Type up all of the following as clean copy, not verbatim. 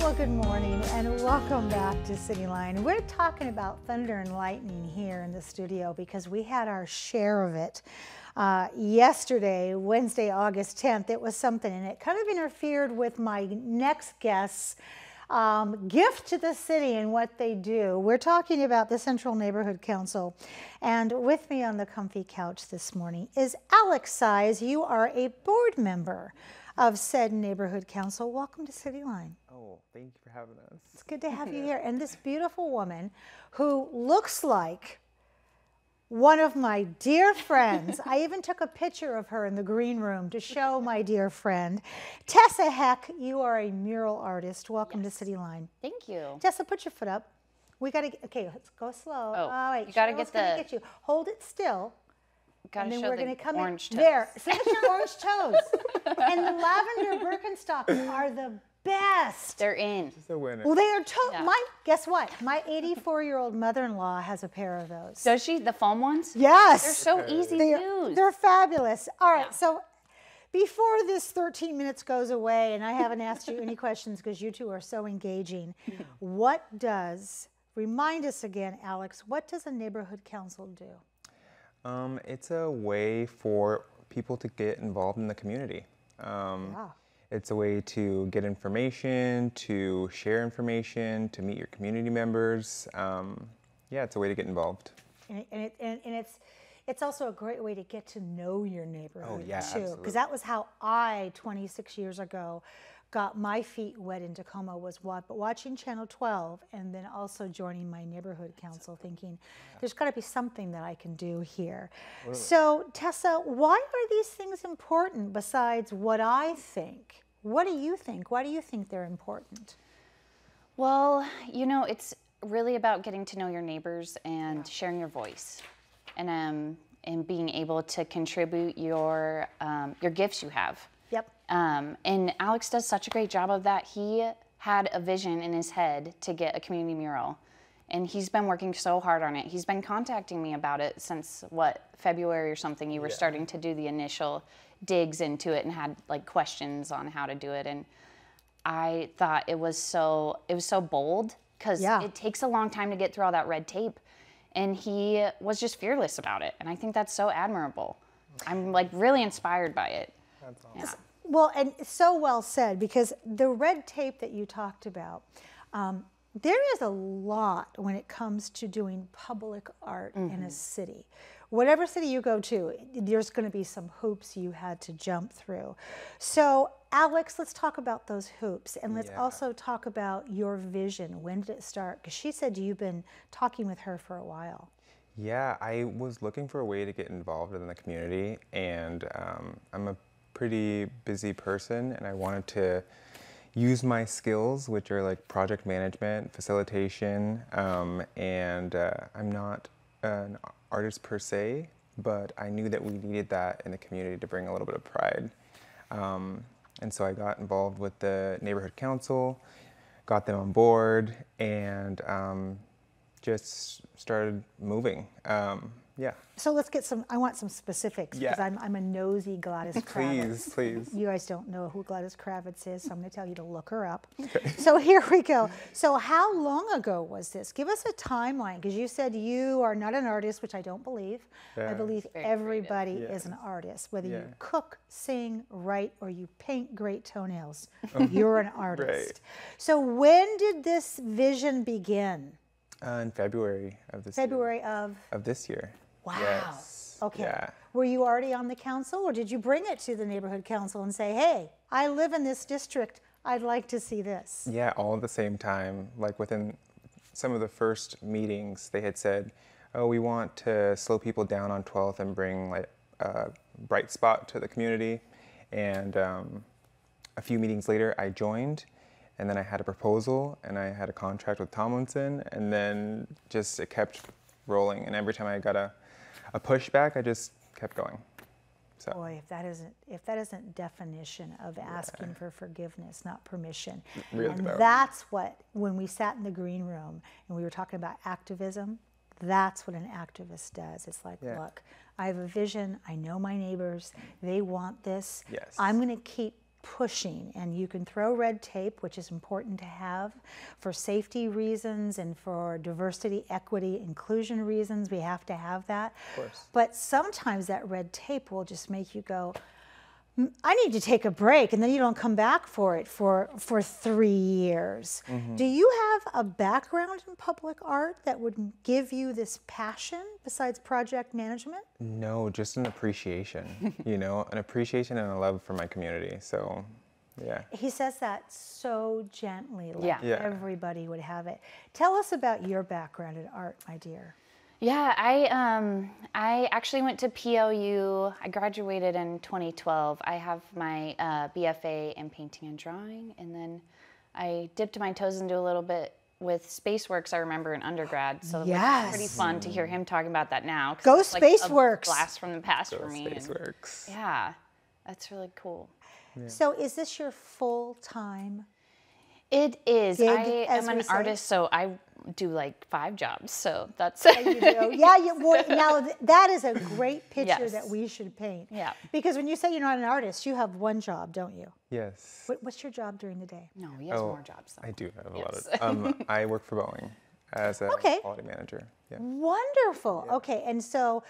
Well, good morning and welcome back to CityLine. We're talking about thunder and lightning here in the studio because we had our share of it yesterday, Wednesday, August 10th. It was something, and it kind of interfered with my next guest's gift to the city and what they do. We're talking about the Central Neighborhood Council, and with me on the comfy couch this morning is Alex Size. You are a board member of said neighborhood council. Welcome to CityLine. Oh, thank you for having us. It's good to have you here. And this beautiful woman who looks like one of my dear friends. I even took a picture of her in the green room to show my dear friend. Tessa Heck, you are a mural artist. Welcome to CityLine. Thank you. Tessa, put your foot up. We got to, okay, let's go slow. Oh, wait, you got to get get you. Hold it still. Gotta and then show we're the going to come orange in toes. there. See your orange toes. And the lavender Birkenstocks are the best. They're in. It's a winner. Well, they are Yeah. guess what? My 84-year-old mother-in-law has a pair of those. Does she? The foam ones? Yes. They're so easy to use. They're fabulous. All right, Yeah. so before this 13 minutes goes away, and I haven't asked you any questions because you two are so engaging, remind us again, Alex, what does a neighborhood council do? It's a way for people to get involved in the community. It's a way to get information, to share information, to meet your community members. Yeah, it's a way to get involved. And it's also a great way to get to know your neighborhood too. Absolutely. Because that was how I, 26 years ago, got my feet wet in Tacoma, was watching Channel 12 and then also joining my neighborhood council, thinking there's got to be something that I can do here. Really? So Tessa, why are these things important besides what I think? What do you think? Why do you think they're important? Well, you know, it's really about getting to know your neighbors and sharing your voice, and being able to contribute your gifts you have. Yep. And Alex does such a great job of that. He had a vision in his head to get a community mural, and he's been working so hard on it. He's been contacting me about it since, February or something. You were starting to do the initial digs into it and had like questions on how to do it. And I thought it was so bold because it takes a long time to get through all that red tape. And he was just fearless about it. And I think that's so admirable. I'm like really inspired by it. That's awesome. Yeah. Well, and so well said, because the red tape that you talked about, there is a lot when it comes to doing public art in a city. Whatever city you go to, there's going to be some hoops you had to jump through. So, Alex, let's talk about those hoops, and let's also talk about your vision. When did it start? Because she said you've been talking with her for a while. Yeah, I was looking for a way to get involved in the community, and I'm a pretty busy person, and I wanted to use my skills, which are like project management, facilitation, and I'm not an artist per se, but I knew that we needed that in the community to bring a little bit of pride. And so I got involved with the neighborhood council, got them on board, and just started moving. Yeah. So let's get I want some specifics, because I'm a nosy Gladys Kravitz. Please. You guys don't know who Gladys Kravitz is, so I'm going to tell you to look her up. Okay. So here we go. So how long ago was this? Give us a timeline, because you said you are not an artist, which I don't believe. I believe everybody is an artist. Whether you cook, sing, write, or you paint great toenails, you're an artist. Right. So when did this vision begin? In February of this year. February of this year. Wow. Yes. Okay. Yeah. Were you already on the council, or did you bring it to the neighborhood council and say, hey, I live in this district, I'd like to see this? Yeah, all at the same time. Like within some of the first meetings, they had said, oh, we want to slow people down on 12th and bring like a bright spot to the community. And a few meetings later, I joined. And then I had a proposal, and I had a contract with Tomlinson, and then just it kept rolling. And every time I got a pushback, I just kept going. So. Boy, if that isn't definition of asking for forgiveness, not permission. Really and that's what, when we sat in the green room and we were talking about activism, that's what an activist does. It's like, look, I have a vision. I know my neighbors. They want this. Yes. I'm going to keep pushing, and you can throw red tape, which is important to have for safety reasons and for diversity, equity, inclusion reasons. We have to have that. Of course. But sometimes that red tape will just make you go, I need to take a break, and then you don't come back for it for 3 years. Do you have a background in public art that would give you this passion besides project management? No, just an appreciation, you know, an appreciation and a love for my community. So, yeah. He says that so gently, like Yeah. Yeah. everybody would have it. Tell us about your background in art, my dear. Yeah, I actually went to PLU. I graduated in 2012. I have my BFA in painting and drawing, and then I dipped my toes into a little bit with Spaceworks. I remember in undergrad, so it was pretty fun to hear him talking about that now. 'Cause Go it's like Spaceworks! a blast from the past Go for me. and- Spaceworks. yeah, that's really cool. So is this your full-time? It is. Gig, I as am we an say? artist, so I do like 5 jobs. So that's You do? Yeah, now that is a great picture Yes. that we should paint. Yeah. Because when you say you're not an artist, you have one job, don't you? Yes. What's your job during the day? No, he has more jobs though. I do have a lot Yes. of. I work for Boeing as a Okay. quality manager. Yeah. Wonderful. Okay, and so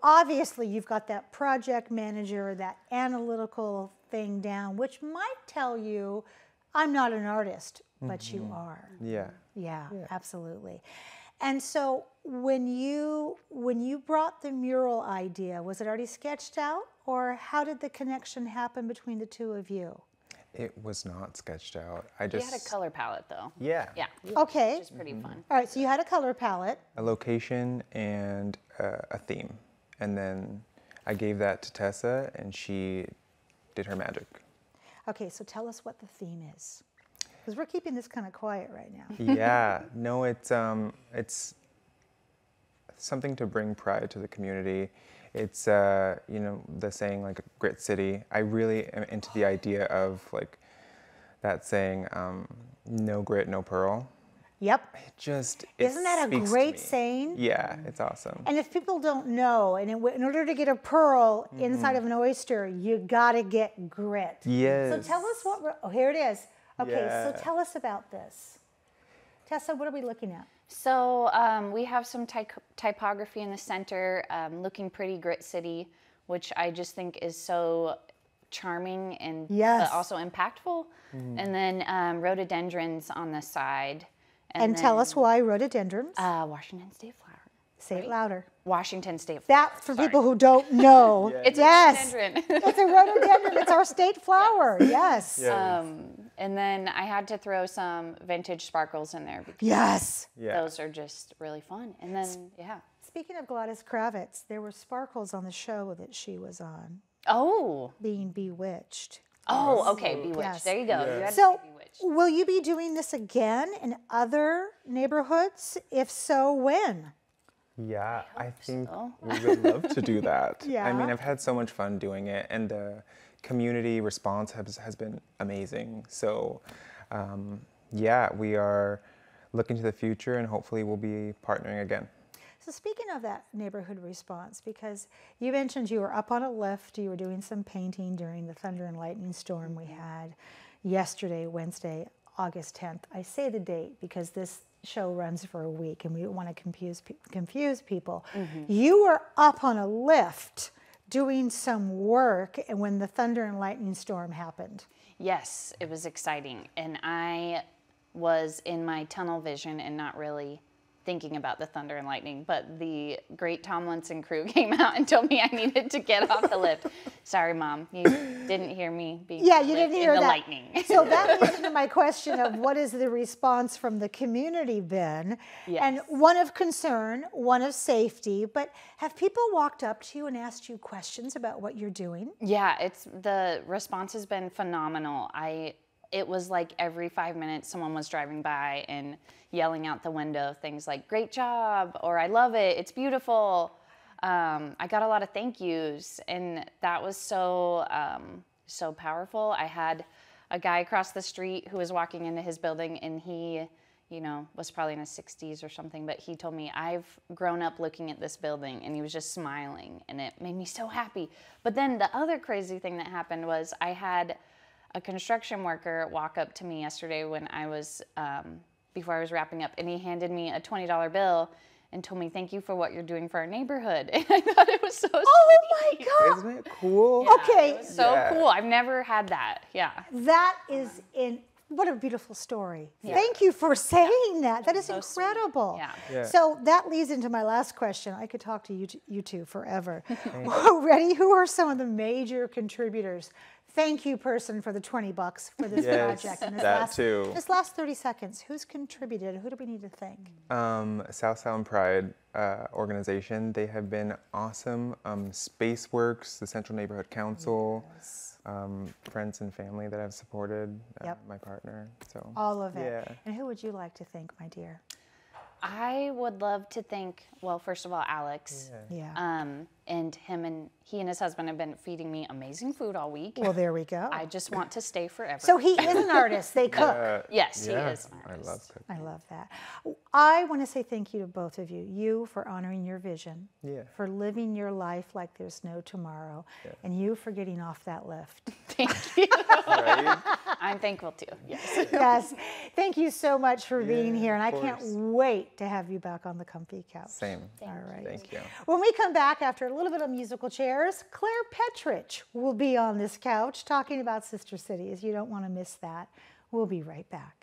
obviously you've got that project manager, that analytical thing down, which might tell you, I'm not an artist, but you are. Yeah. Yeah, absolutely. And so when you brought the mural idea, was it already sketched out, or how did the connection happen between the two of you? It was not sketched out. I He just had a color palette though. Yeah. Yeah, Okay. which is pretty fun. All right, so you had a color palette. A location and a theme, and then I gave that to Tessa, and she did her magic. Okay, so tell us what the theme is. Because we're keeping this kind of quiet right now. Yeah. No, it's something to bring pride to the community. It's you know, the saying like grit city. I really am into the idea of like that saying, no grit, no pearl. Yep. It Isn't that a speaks to great me. saying? Yeah, it's awesome. And if people don't know, and in order to get a pearl inside of an oyster, you gotta get grit. Yes. So tell us oh, here it is. Okay, Yeah. so tell us about this. Tessa, what are we looking at? So we have some typography in the center, looking pretty grit city, which I just think is so charming and Yes. but also impactful. And then rhododendrons on the side. And tell us why rhododendrons. Washington State flower. Say it louder. Washington State flower. That, for people who don't know, It's yes, a rhododendron. it's a rhododendron. It's our state flower. Yes. Yeah. And then I had to throw some vintage sparkles in there because Yes. Yeah. those are just really fun. And then, yeah. Speaking of Gladys Kravitz, there were sparkles on the show that she was on, Oh. being bewitched. Oh, okay. Bewitched. Yes. There you go. You had So, to say Bewitched. will you be doing this again in other neighborhoods? If so, when? Yeah, I think so. we would love to do that. I Yeah. mean, I've had so much fun doing it, and the community response has been amazing. So, yeah, we are looking to the future, and hopefully we'll be partnering again. So speaking of that neighborhood response, because you mentioned you were up on a lift, you were doing some painting during the thunder and lightning storm we had yesterday, Wednesday, August 10th. I say the date because this show runs for a week and we don't want to confuse people. You were up on a lift doing some work and when the thunder and lightning storm happened. Yes, it was exciting. And I was in my tunnel vision and not really thinking about the thunder and lightning, but the great Tomlinson crew came out and told me I needed to get off the lift. Sorry, Mom, you didn't hear me being Yeah, on the you lift didn't hear in the that. lightning. So that leads into my question of what is the response from the community been? Yes. And one of concern, one of safety, but have people walked up to you and asked you questions about what you're doing? Yeah, the response has been phenomenal. It was like every 5 minutes someone was driving by and yelling out the window things like, great job, or I love it, it's beautiful. I got a lot of thank yous, and that was so powerful. I had a guy across the street who was walking into his building, and he, was probably in his 60s or something, but he told me, I've grown up looking at this building, and he was just smiling, and it made me so happy. But then the other crazy thing that happened was I had a construction worker walk up to me yesterday when I was, before I was wrapping up, and he handed me a $20 bill and told me, "Thank you for what you're doing for our neighborhood." And I thought it was so sweet. Oh my God. Isn't it cool? Yeah, Okay. it was so cool. I've never had that. Yeah. That is what a beautiful story. Yeah. Thank you for saying that. That is So sweet. incredible. Yeah. Yeah. So that leads into my last question. I could talk to you two forever. Ready? Who are some of the major contributors? Thank you, person, for the $20 for this Yes, project. And that too. This last 30 seconds, who's contributed? Who do we need to thank? South Sound Pride organization. They have been awesome. Spaceworks, the Central Neighborhood Council, friends and family that I've supported, Yep. my partner. So All of it. Yeah. And who would you like to thank, my dear? I would love to thank, well, first of all, Alex. Yeah. And he and his husband have been feeding me amazing food all week. Well, there we go. I just want to stay forever. So he is an artist. They cook. Yes, he yeah, is an I artist. love cooking. I love that. I want to say thank you to both of you. You for honoring your vision, Yeah. for living your life like there's no tomorrow, and you for getting off that lift. Thank you. Right? I'm thankful too. Yes. Yes. Thank you so much for being Yeah, here, and I of can't course. wait to have you back on the comfy couch. Same. All right. Thank you. When we come back after a little bit of musical chairs, Claire Petrich will be on this couch talking about Sister Cities. You don't want to miss that. We'll be right back.